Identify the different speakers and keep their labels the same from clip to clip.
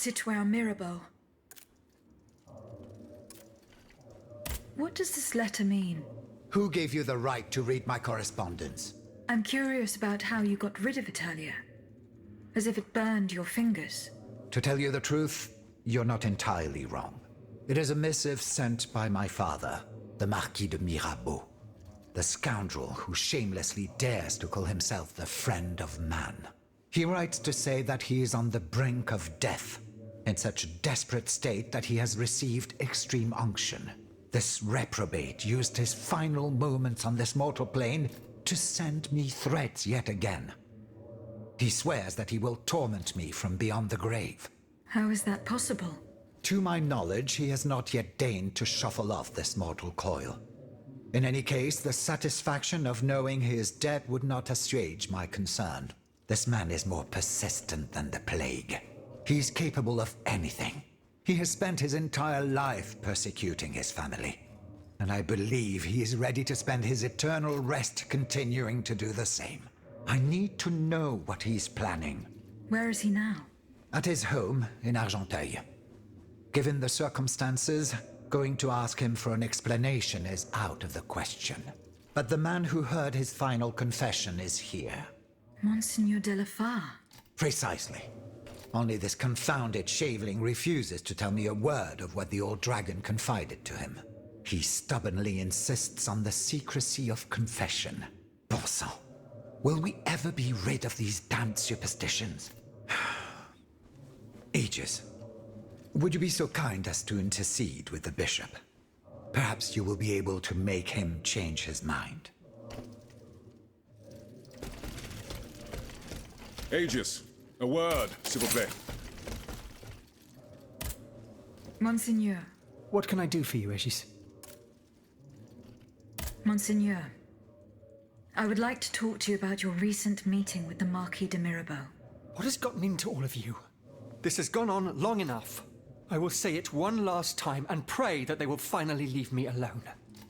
Speaker 1: Citoyen Mirabeau. What does this letter mean?
Speaker 2: Who gave you the right to read my correspondence?
Speaker 1: I'm curious about how you got rid of it earlier. As if it burned your fingers.
Speaker 2: To tell you the truth, you're not entirely wrong. It is a missive sent by my father, the Marquis de Mirabeau, the scoundrel who shamelessly dares to call himself the friend of man. He writes to say that he is on the brink of death, in such a desperate state that he has received extreme unction. This reprobate used his final moments on this mortal plane to send me threats yet again. He swears that he will torment me from beyond the grave.
Speaker 1: How is that possible?
Speaker 2: To my knowledge, he has not yet deigned to shuffle off this mortal coil. In any case, the satisfaction of knowing he is dead would not assuage my concern. This man is more persistent than the plague. He's capable of anything. He has spent his entire life persecuting his family. And I believe he is ready to spend his eternal rest continuing to do the same. I need to know what he's planning.
Speaker 1: Where is he now?
Speaker 2: At his home in Argenteuil. Given the circumstances, going to ask him for an explanation is out of the question. But the man who heard his final confession is here.
Speaker 1: Monseigneur de la Fare.
Speaker 2: Precisely. Only this confounded shaveling refuses to tell me a word of what the old dragon confided to him. He stubbornly insists on the secrecy of confession. Bon sang. Will we ever be rid of these damned superstitions? Aegis, would you be so kind as to intercede with the bishop? Perhaps you will be able to make him change his mind.
Speaker 3: Aegis, a word, s'il vous plaît.
Speaker 1: Monseigneur.
Speaker 4: What can I do for you, Aegis?
Speaker 1: Monseigneur. I would like to talk to you about your recent meeting with the Marquis de Mirabeau.
Speaker 4: What has gotten into all of you? This has gone on long enough. I will say it one last time and pray that they will finally leave me alone.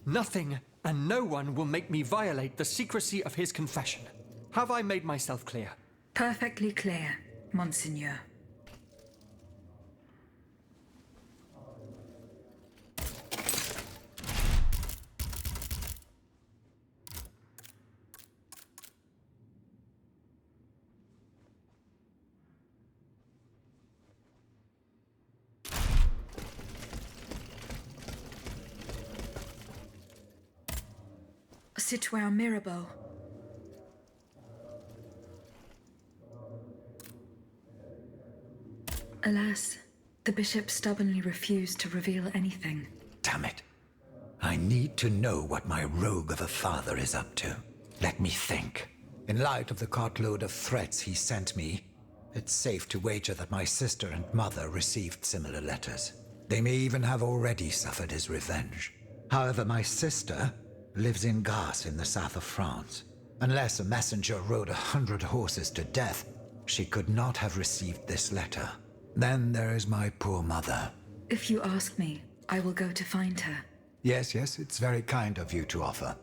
Speaker 4: Nothing and no one will make me violate the secrecy of his confession. Have I made myself clear?
Speaker 1: Perfectly clear, Monseigneur. Citoyen Mirabeau. Alas, the bishop stubbornly refused to reveal anything.
Speaker 2: Damn it. I need to know what my rogue of a father is up to. Let me think. In light of the cartload of threats he sent me, it's safe to wager that my sister and mother received similar letters. They may even have already suffered his revenge. However, my sister lives in Grasse in the south of France. Unless a messenger rode 100 horses to death, she could not have received this letter. Then there is my poor mother.
Speaker 1: If you ask me, I will go to find her.
Speaker 2: Yes, it's very kind of you to offer.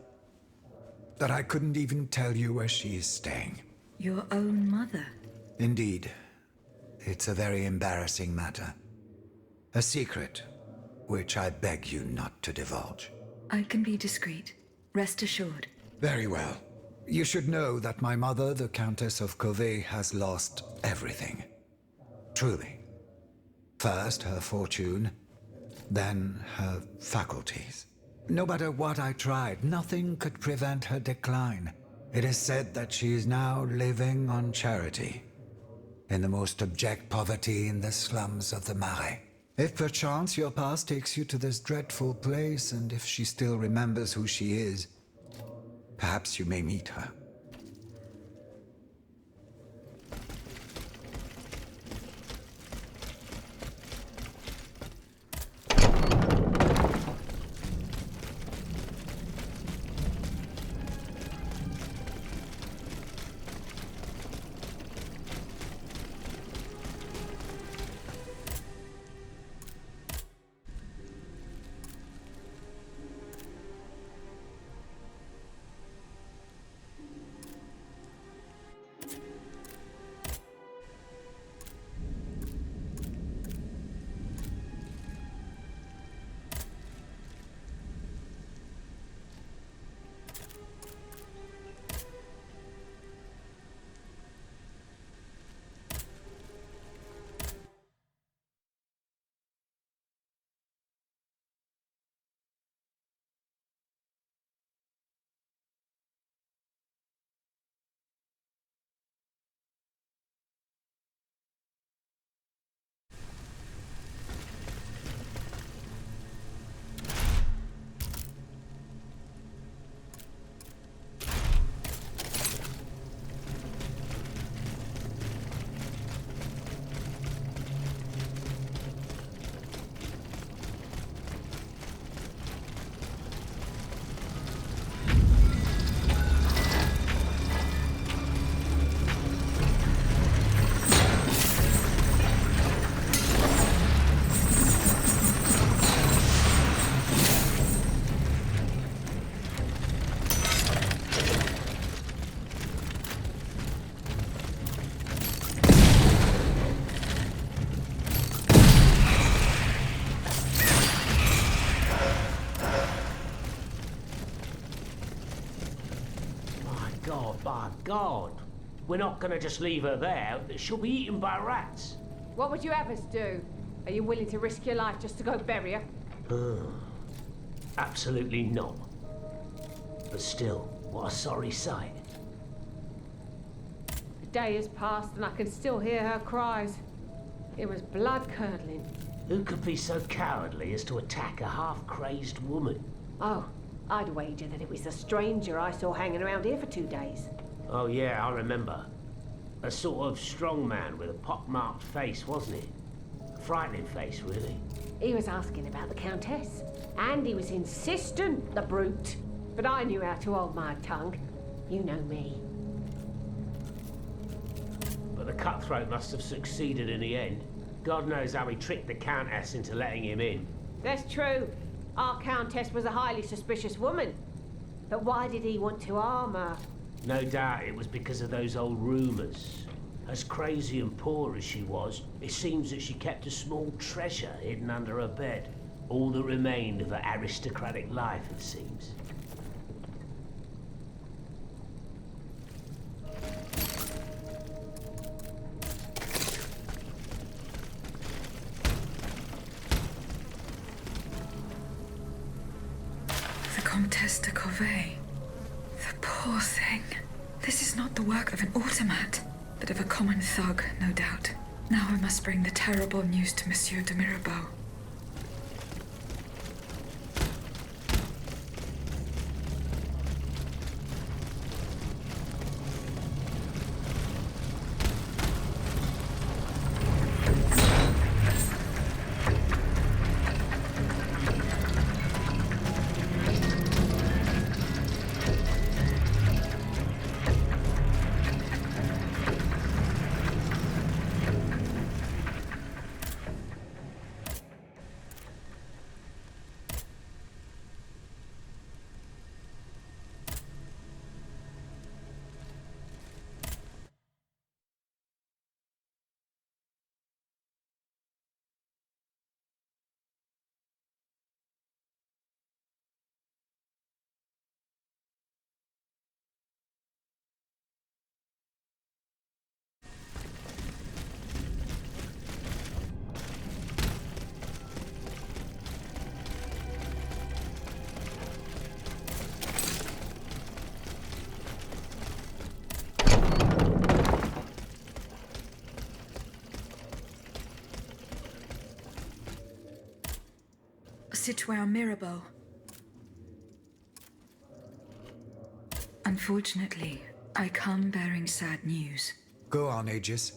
Speaker 2: But I couldn't even tell you where she is staying.
Speaker 1: Your own mother?
Speaker 2: Indeed. It's a very embarrassing matter. A secret, which I beg you not to divulge.
Speaker 1: I can be discreet. Rest assured.
Speaker 2: Very well. You should know that my mother, the Countess of Covey, has lost everything. Truly. First her fortune, then her faculties. No matter what I tried, nothing could prevent her decline. It is said that she is now living on charity, in the most abject poverty in the slums of the Marais. If perchance your past takes you to this dreadful place, and if she still remembers who she is, perhaps you may meet her.
Speaker 5: By God, we're not gonna just leave her there. She'll be eaten by rats.
Speaker 6: What would you have us do? Are you willing to risk your life just to go bury her?
Speaker 5: Absolutely not. But still, what a sorry sight.
Speaker 6: The day has passed and I can still hear her cries. It was blood-curdling.
Speaker 5: Who could be so cowardly as to attack a half-crazed woman?
Speaker 6: Oh, I'd wager that it was the stranger I saw hanging around here for 2 days.
Speaker 5: Oh yeah, I remember. A sort of strong man with a pock-marked face, wasn't he? A frightening face, really.
Speaker 6: He was asking about the Countess, and he was insistent, the brute. But I knew how to hold my tongue. You know me.
Speaker 5: But the cutthroat must have succeeded in the end. God knows how he tricked the Countess into letting him in.
Speaker 6: That's true. Our Countess was a highly suspicious woman. But why did he want to harm her?
Speaker 5: No doubt it was because of those old rumours. As crazy and poor as she was, it seems that she kept a small treasure hidden under her bed. All that remained of her aristocratic life, it seems.
Speaker 1: The Comtesse de Corvée. The poor thing. This is not the work of an automat, but of a common thug, no doubt. Now I must bring the terrible news to Monsieur de Mirabeau. Citoyen Mirabeau. Unfortunately, I come bearing sad news.
Speaker 2: Go on, Aegis.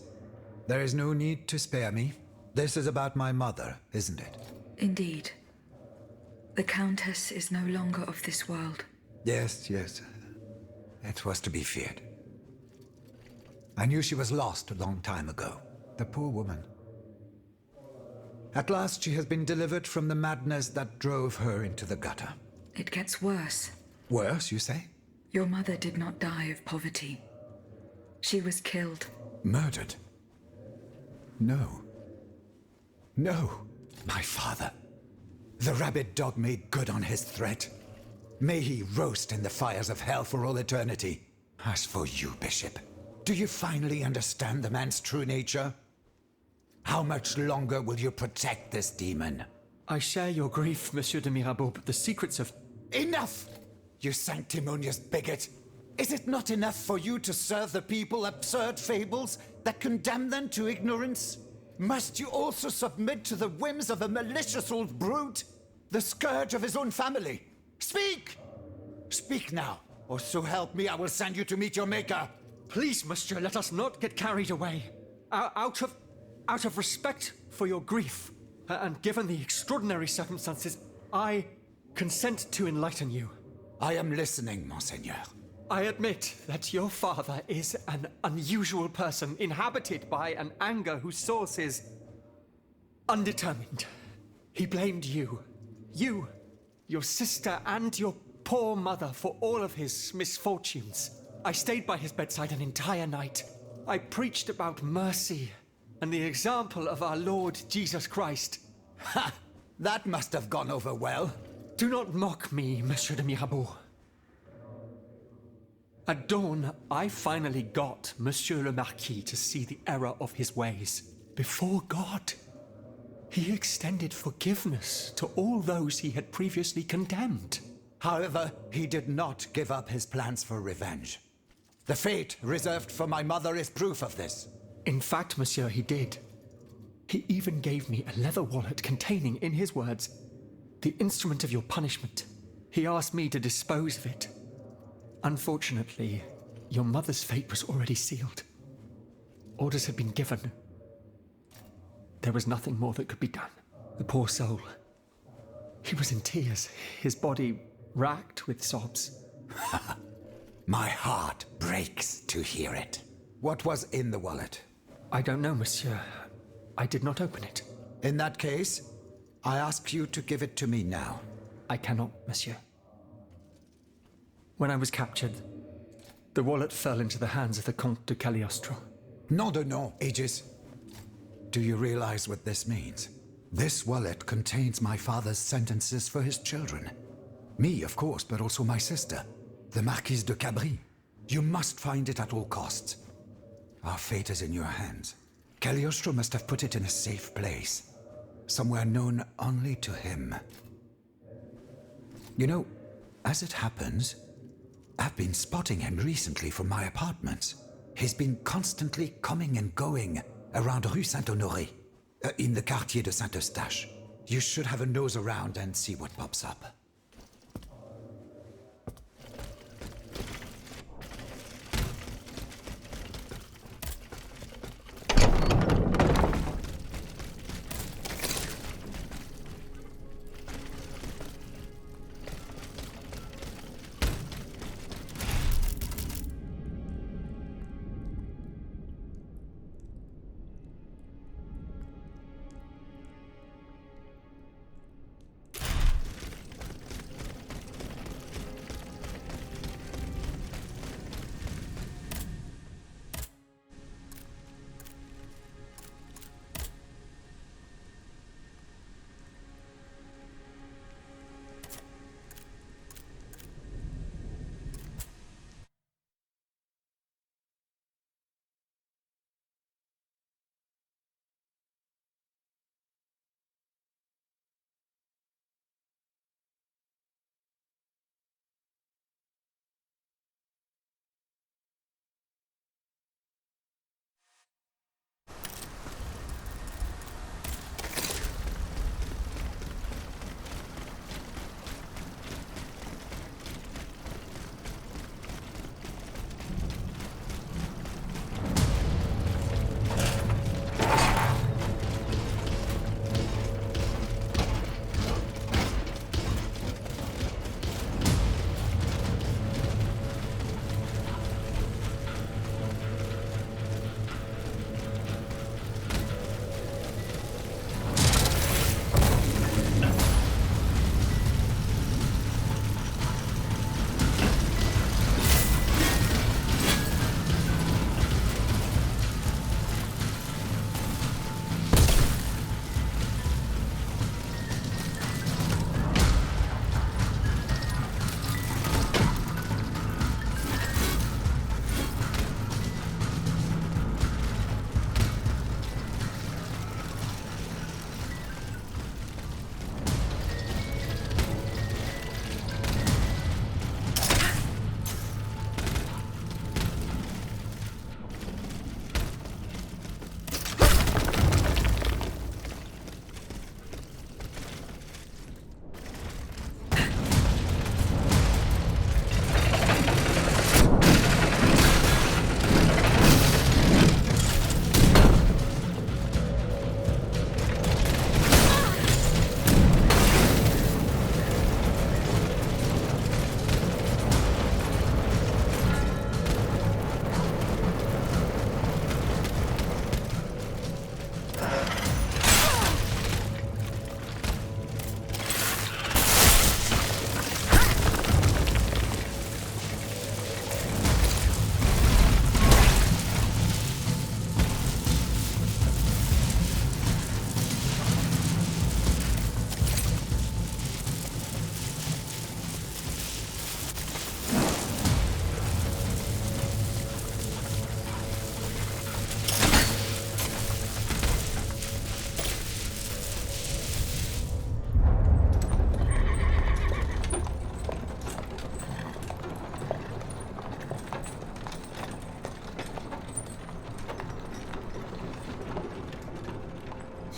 Speaker 2: There is no need to spare me. This is about my mother, isn't it?
Speaker 1: Indeed. The Countess is no longer of this world.
Speaker 2: Yes, yes. It was to be feared. I knew she was lost a long time ago. The poor woman. At last she has been delivered from the madness that drove her into the gutter.
Speaker 1: It gets worse.
Speaker 2: Worse, you say?
Speaker 1: Your mother did not die of poverty. She was killed.
Speaker 2: Murdered? No. No, my father. The rabid dog made good on his threat. May he roast in the fires of hell for all eternity. As for you, Bishop, do you finally understand the man's true nature? How much longer will you protect this demon?
Speaker 4: I share your grief, Monsieur de Mirabeau, but the secrets of...
Speaker 2: Enough! You sanctimonious bigot! Is it not enough for you to serve the people absurd fables that condemn them to ignorance? Must you also submit to the whims of a malicious old brute? The scourge of his own family? Speak! Speak now, or so help me, I will send you to meet your maker.
Speaker 4: Please, monsieur, let us not get carried away. Out of respect for your grief, and given the extraordinary circumstances, I consent to enlighten you.
Speaker 2: I am listening, Monseigneur.
Speaker 4: I admit that your father is an unusual person, inhabited by an anger whose source is undetermined. He blamed you, your sister, and your poor mother for all of his misfortunes. I stayed by his bedside an entire night. I preached about mercy and the example of our Lord Jesus Christ.
Speaker 2: Ha! That must have gone over well.
Speaker 4: Do not mock me, Monsieur de Mirabeau. At dawn, I finally got Monsieur le Marquis to see the error of his ways. Before God, he extended forgiveness to all those he had previously condemned.
Speaker 2: However, he did not give up his plans for revenge. The fate reserved for my mother is proof of this.
Speaker 4: In fact, monsieur, he did. He even gave me a leather wallet containing, in his words, the instrument of your punishment. He asked me to dispose of it. Unfortunately, your mother's fate was already sealed. Orders had been given. There was nothing more that could be done. The poor soul. He was in tears, his body racked with sobs.
Speaker 2: My heart breaks to hear it. What was in the wallet?
Speaker 4: I don't know, monsieur. I did not open it.
Speaker 2: In that case, I ask you to give it to me now.
Speaker 4: I cannot, monsieur. When I was captured, the wallet fell into the hands of the Comte de Cagliostro.
Speaker 2: Nom de nom, Aegis. Do you realize what this means? This wallet contains my father's sentences for his children. Me, of course, but also my sister, the Marquise de Cabri. You must find it at all costs. Our fate is in your hands. Cagliostro must have put it in a safe place, somewhere known only to him. You know, as it happens, I've been spotting him recently from my apartments. He's been constantly coming and going around Rue Saint-Honoré, in the Quartier de Saint-Eustache. You should have a nose around and see what pops up.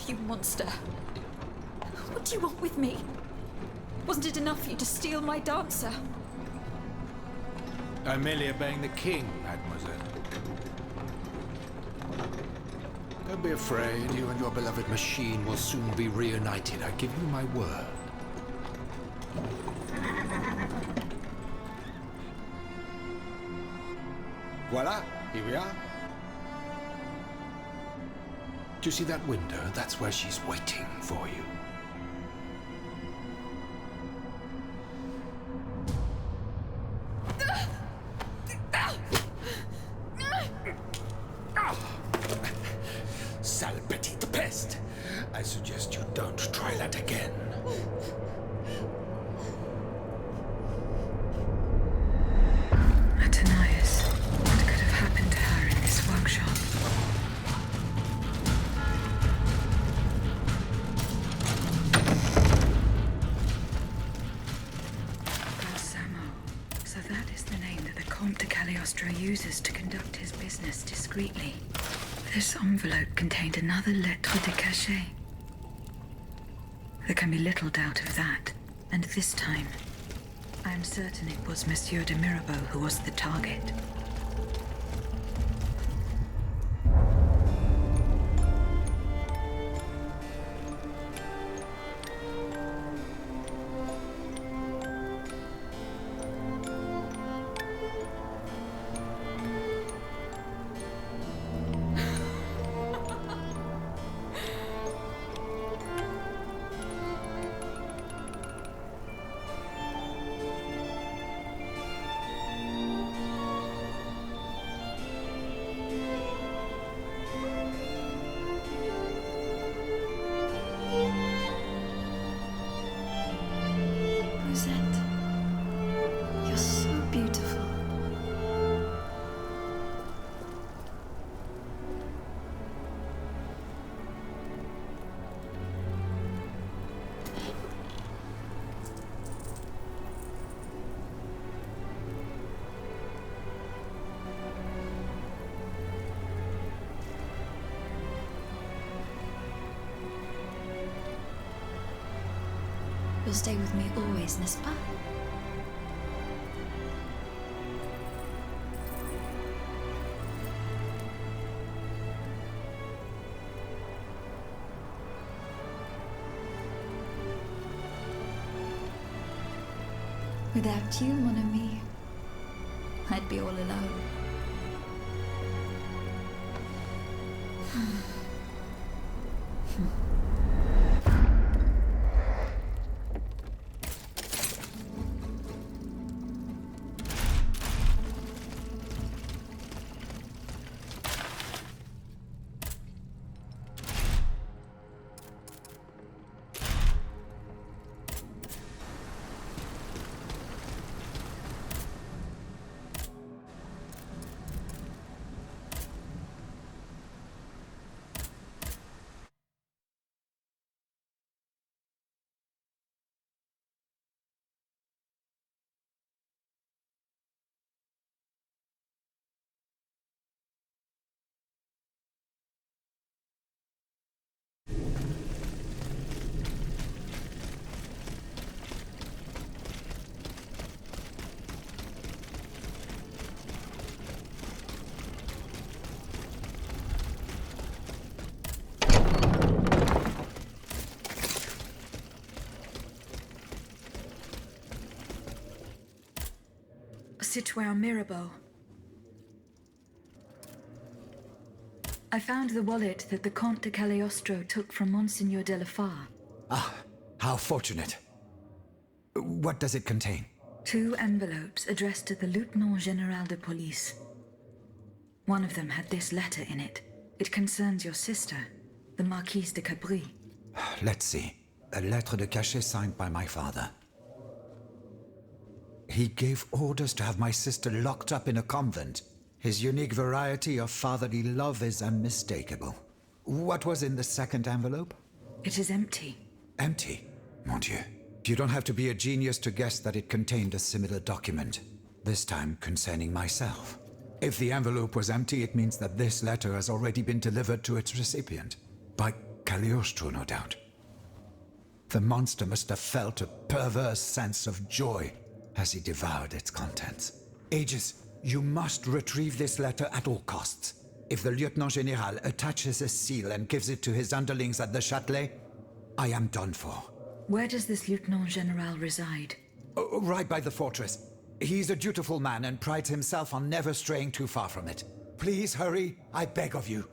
Speaker 1: You monster. What do you want with me? Wasn't it enough for you to steal my dancer?
Speaker 7: I'm merely obeying the king, mademoiselle. Don't be afraid. You and your beloved machine will soon be reunited. I give you my word. Voila, here we are. Do you see that window? That's where she's waiting for you. Sale petite peste. I suggest you don't try that again.
Speaker 1: Atanaeus, what could have happened to her in this workshop? Balsamo. So that is the name that the Comte de Cagliostro uses to conduct his business discreetly. This envelope contained another lettre de cachet. There can be little doubt of that. And this time, I am certain it was Monsieur de Mirabeau who was the target. You're so beautiful. You'll stay with me always, n'est-ce pas? Without you, mon ami, I'd be all alone. Citoyen Mirabeau. I found the wallet that the Comte de Cagliostro took from Monseigneur de la Fare.
Speaker 2: Ah, how fortunate. What does it contain?
Speaker 1: 2 envelopes addressed to the Lieutenant General de Police. One of them had this letter in it. It concerns your sister, the Marquise de Capri.
Speaker 2: Let's see. A lettre de cachet signed by my father. He gave orders to have my sister locked up in a convent. His unique variety of fatherly love is unmistakable. What was in the second envelope?
Speaker 1: It is empty.
Speaker 2: Empty? Mon Dieu. You don't have to be a genius to guess that it contained a similar document. This time concerning myself. If the envelope was empty, it means that this letter has already been delivered to its recipient. By Cagliostro, no doubt. The monster must have felt a perverse sense of joy as he devoured its contents. Aegis, you must retrieve this letter at all costs. If the Lieutenant General attaches a seal and gives it to his underlings at the Châtelet, I am done for.
Speaker 1: Where does this Lieutenant General reside?
Speaker 2: Oh, right by the fortress. He's a dutiful man and prides himself on never straying too far from it. Please hurry, I beg of you.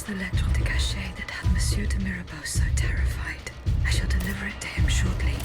Speaker 1: The lettre de cachet that had Monsieur de Mirabeau so terrified. I shall deliver it to him shortly.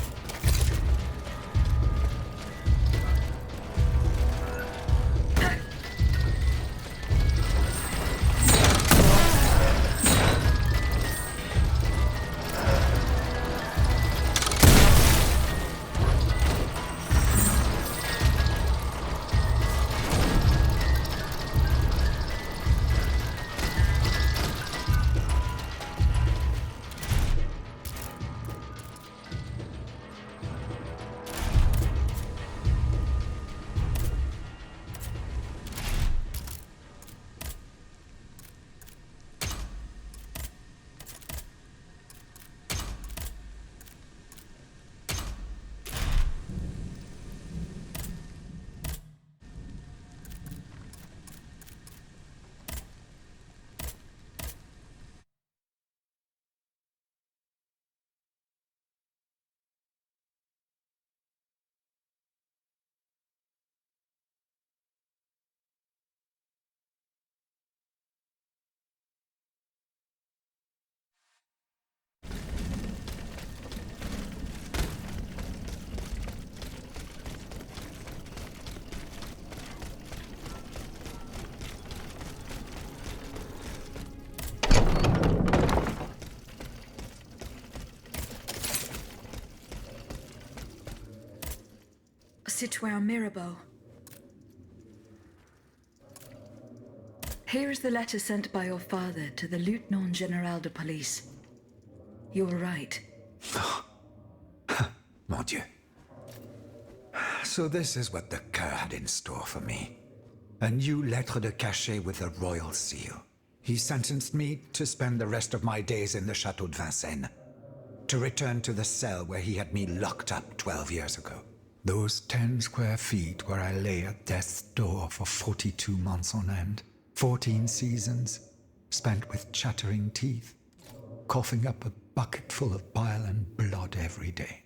Speaker 1: Citoyen Mirabeau. Here is the letter sent by your father to the Lieutenant General de Police. You were right.
Speaker 2: Mon Dieu. So this is what the cur had in store for me. A new lettre de cachet with a royal seal. He sentenced me to spend the rest of my days in the Château de Vincennes. To return to the cell where he had me locked up 12 years ago. Those 10 square feet where I lay at death's door for 42 months on end. 14 seasons, spent with chattering teeth, coughing up a bucket full of bile and blood every day.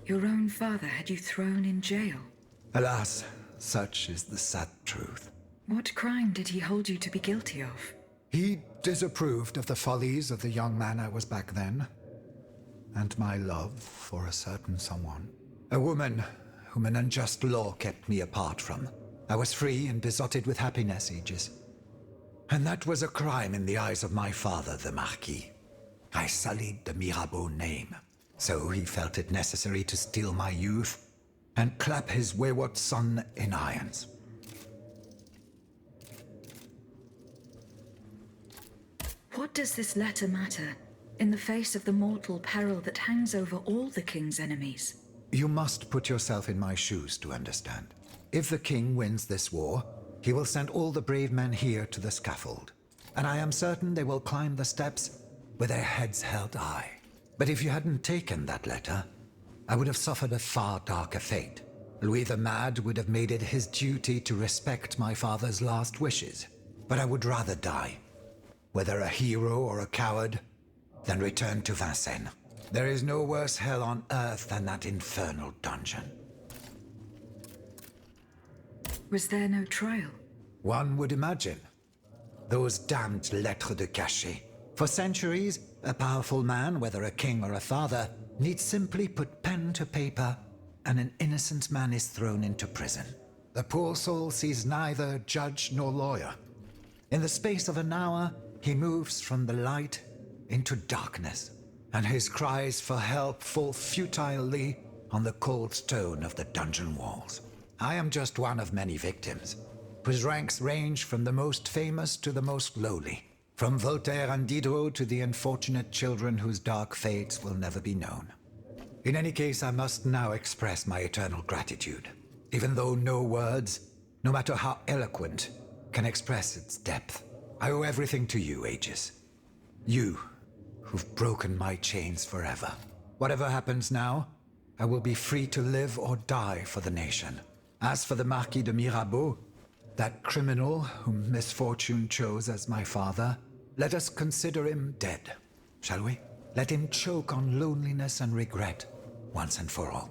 Speaker 1: Your own father had you thrown in jail.
Speaker 2: Alas, such is the sad truth.
Speaker 1: What crime did he hold you to be guilty of?
Speaker 2: He disapproved of the follies of the young man I was back then. and my love for a certain someone. A woman whom an unjust law kept me apart from. I was free and besotted with happiness, Aegis. And that was a crime in the eyes of my father, the Marquis. I sullied the Mirabeau name, so he felt it necessary to steal my youth and clap his wayward son in irons.
Speaker 1: What does this letter matter, in the face of the mortal peril that hangs over all the king's enemies?
Speaker 2: You must put yourself in my shoes to understand. If the king wins this war, he will send all the brave men here to the scaffold. And I am certain they will climb the steps with their heads held high. But if you hadn't taken that letter, I would have suffered a far darker fate. Louis the Mad would have made it his duty to respect my father's last wishes. But I would rather die, whether a hero or a coward, than return to Vincennes. There is no worse hell on earth than that infernal dungeon.
Speaker 1: Was there no trial?
Speaker 2: One would imagine. Those damned lettres de cachet. For centuries, a powerful man, whether a king or a father, need simply put pen to paper, and an innocent man is thrown into prison. The poor soul sees neither judge nor lawyer. In the space of an hour, he moves from the light into darkness, and his cries for help fall futilely on the cold stone of the dungeon walls. I am just one of many victims, whose ranks range from the most famous to the most lowly, from Voltaire and Diderot to the unfortunate children whose dark fates will never be known. In any case, I must now express my eternal gratitude, even though no words, no matter how eloquent, can express its depth. I owe everything to you, Aegis. You, who've broken my chains forever. Whatever happens now, I will be free to live or die for the nation. As for the Marquis de Mirabeau, that criminal whom misfortune chose as my father, let us consider him dead, shall we? Let him choke on loneliness and regret once and for all.